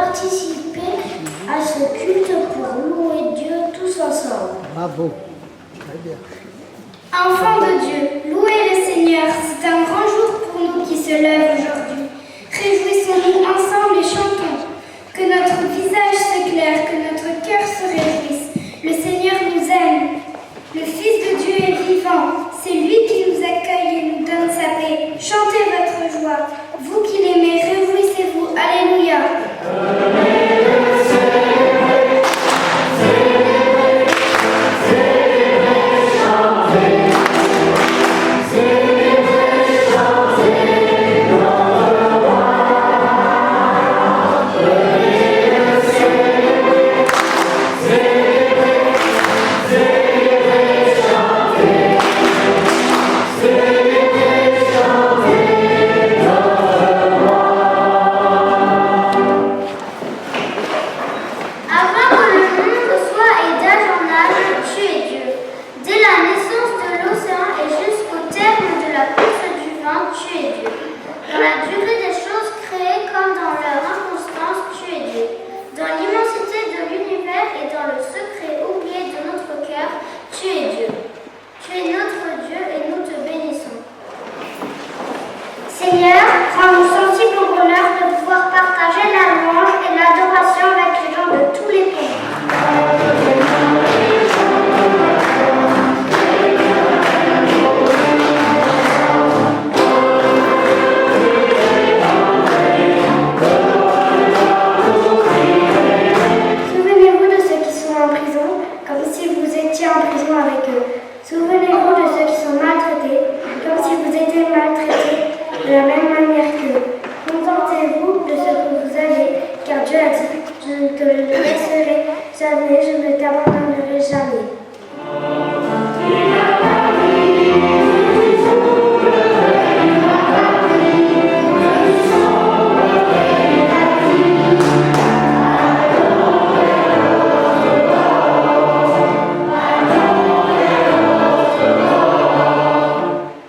participer à ce culte pour louer Dieu tous ensemble. Bravo. Très bien. Enfants de Dieu, louez le Seigneur, c'est un grand jour pour nous qui se lèvent aujourd'hui. Réjouissons-nous ensemble et chantons. Que notre visage s'éclaire, que notre cœur se réjouisse. Le Seigneur nous aime. Le Fils de Dieu est vivant. C'est lui qui nous accueille et nous donne sa paix. Chantez votre joie. Vous qui l'aimez, réjouissez-vous. Alléluia.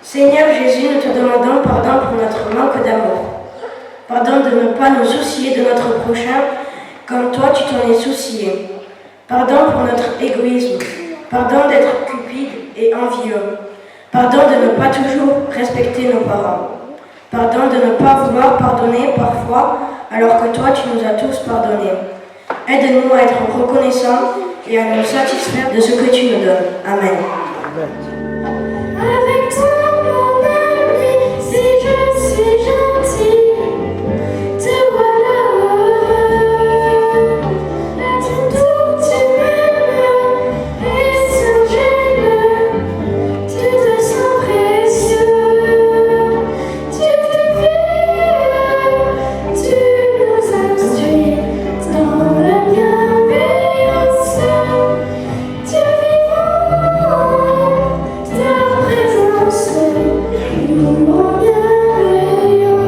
Seigneur Jésus, nous te demandons pardon pour notre manque d'amour. Pardon de ne pas nous soucier de notre prochain comme toi tu t'en es soucié. Pardon pour notre égoïsme. Pardon d'être cupide et envieux. Pardon de ne pas toujours respecter nos parents. Pardon de ne pas vouloir pardonner parfois alors que toi tu nous as tous pardonnés. Aide-nous à être reconnaissants et à nous satisfaire de ce que tu nous donnes. Amen. Avec toi, mon ami, si je suis gentil, te voilà heureux. À ton tour, tu m'aimes et sans gêne, tu te sens précieux. Tu viens, tu nous instruis dans la bienveillance. Dieu vivant, ta présence nous rend bienveillants.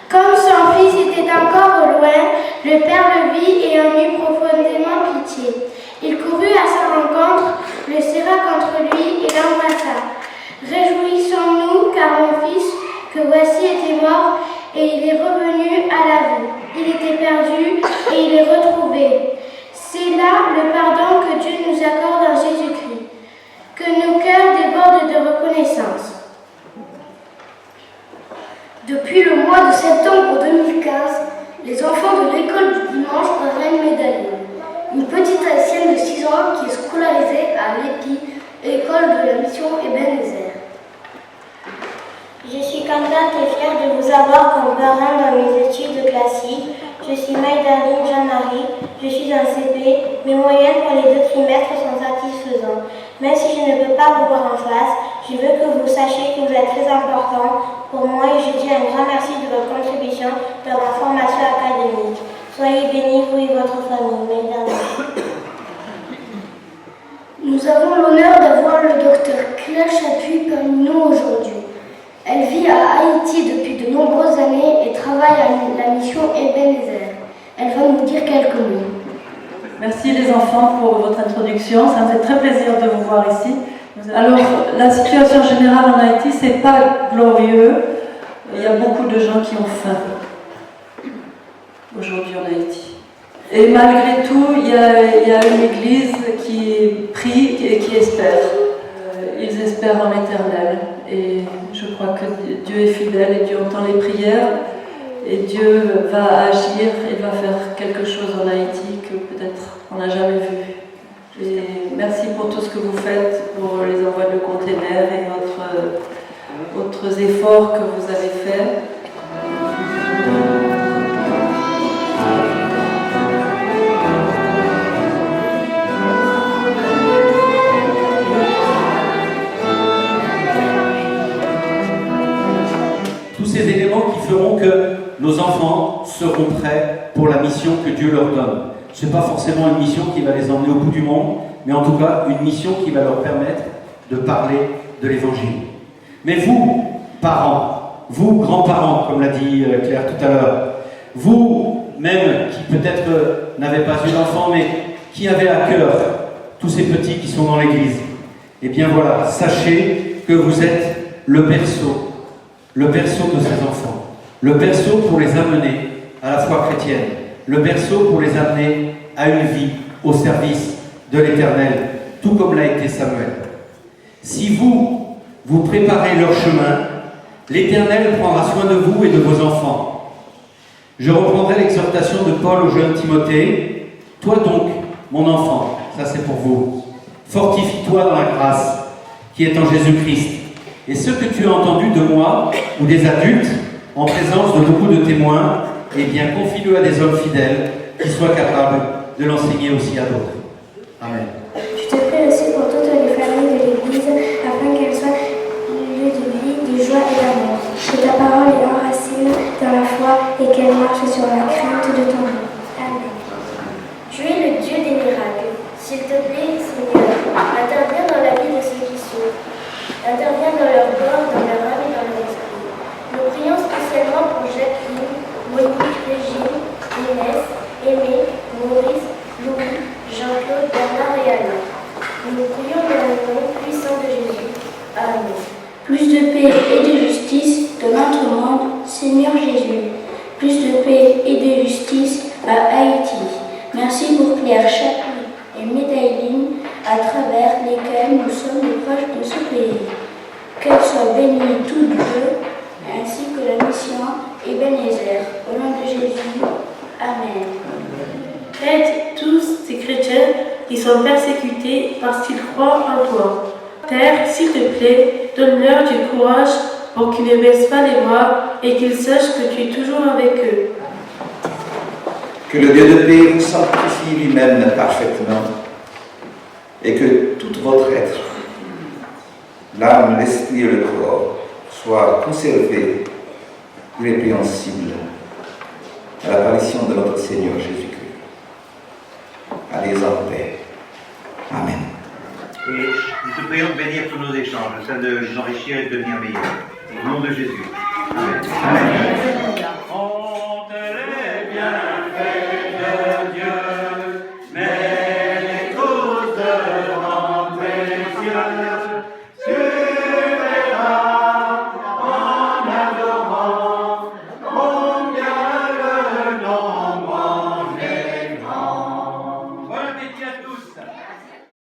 Comme son fils était encore au loin, le père le vit et en eut profondément pitié. Il courut à sa rencontre, le serra contre lui et l'embrassa. Réjouissons-nous, car mon fils, que voici, était mort et il est revenu à la vie. Il était perdu et il est retrouvé. C'est là le pardon que Dieu nous accorde en Jésus-Christ. Que nos cœurs débordent de reconnaissance. Depuis le mois de septembre 2015, les enfants de l'école du dimanche parrainent Médaillon, une petite haïtienne de 6 ans qui est scolarisée à l'EPI, école de la mission Ebenezer. Je suis contente et fière de vous avoir comme parrain dans mes études classiques. Je suis Maïdaline Jean-Marie, je suis en CP. Mes moyennes pour les 2 trimestres sont satisfaisantes. Même si je ne peux pas vous voir en face, je veux que vous sachiez que vous êtes très important pour moi et je dis un grand merci de votre contribution dans ma formation académique. Soyez bénis, vous et votre famille. Maïdaline. Nous avons l'honneur d'avoir le docteur Claire Chapuis parmi nous aujourd'hui. Elle vit à Haïti depuis de nombreuses années et travaille à la mission Ebenezer. Elle va nous dire quelques mots. Merci les enfants pour votre introduction, ça me fait très plaisir de vous voir ici. Alors, la situation générale en Haïti, c'est pas glorieux. Il y a beaucoup de gens qui ont faim. aujourd'hui en Haïti. Et malgré tout, il y a une église qui prie et qui espère. Ils espèrent en l'Éternel. Et je crois que Dieu est fidèle et Dieu entend les prières. Et Dieu va agir et va faire quelque chose en Haïti que peut-être on n'a jamais vu. Et merci pour tout ce que vous faites, pour les envois de containers et autres efforts que vous avez faits. Tous ces éléments qui feront que nos enfants seront prêts pour la mission que Dieu leur donne. Ce n'est pas forcément une mission qui va les emmener au bout du monde, mais en tout cas une mission qui va leur permettre de parler de l'Évangile. Mais vous, parents, vous, grands-parents, comme l'a dit Claire tout à l'heure, vous, même qui peut-être n'avez pas eu d'enfants, mais qui avez à cœur tous ces petits qui sont dans l'Église, eh bien voilà, sachez que vous êtes le berceau de ces enfants. Le berceau pour les amener à la foi chrétienne. Le berceau pour les amener à une vie au service de l'Éternel, tout comme l'a été Samuel. Si vous préparez leur chemin, l'Éternel prendra soin de vous et de vos enfants. Je reprendrai l'exhortation de Paul au jeune Timothée. Toi donc, mon enfant, ça c'est pour vous, fortifie-toi dans la grâce qui est en Jésus-Christ. Et ce que tu as entendu de moi ou des adultes, en présence de beaucoup de témoins, eh bien, confie-le à des hommes fidèles qui soient capables de l'enseigner aussi à d'autres. Amen. Je te prie aussi pour toutes les familles de l'Église, afin qu'elles soient lieu de vie, de joie et d'amour. Que ta parole les enracine dans la foi et qu'elles marchent sur la crainte de ton nom. Amen. Tu es le Dieu des miracles. S'il te plaît, Seigneur, interviens dans la vie de ceux qui souffrent. Interviens dans leur corps, dans leur âme et dans leur esprit. Nous prions spécialement pour Jacqueline, Monique, Régine, Inès, Aimé, Maurice, Louis, Jean-Claude, Bernard et Alain. Nous prions dans le nom puissant de Jésus. Amen. Plus de paix et de justice dans notre monde, Seigneur Jésus. Plus de paix et de justice à Haïti. Merci pour Claire, Chapuis et Médailline, à travers lesquels nous sommes les proches de ce pays. Qu'elles soient bénies toutes deux, ainsi que la mission Ebenezer. Au nom de Jésus. Amen. Aide tous ces chrétiens qui sont persécutés parce qu'ils croient en toi. Père, s'il te plaît, donne-leur du courage pour qu'ils ne baissent pas les bras et qu'ils sachent que tu es toujours avec eux. Que le Dieu de paix vous sanctifie lui-même parfaitement et que tout votre être, l'âme, l'esprit et le corps, soient conservés irrépréhensibles à l'apparition de notre Seigneur Jésus-Christ. Allez en paix. Amen. Et nous te prions de bénir tous nos échanges, afin de les enrichir et de devenir meilleurs. Au nom de Jésus. Amen. Amen. Compte les bienfaits de Dieu, mais les causes de rendre précieuses.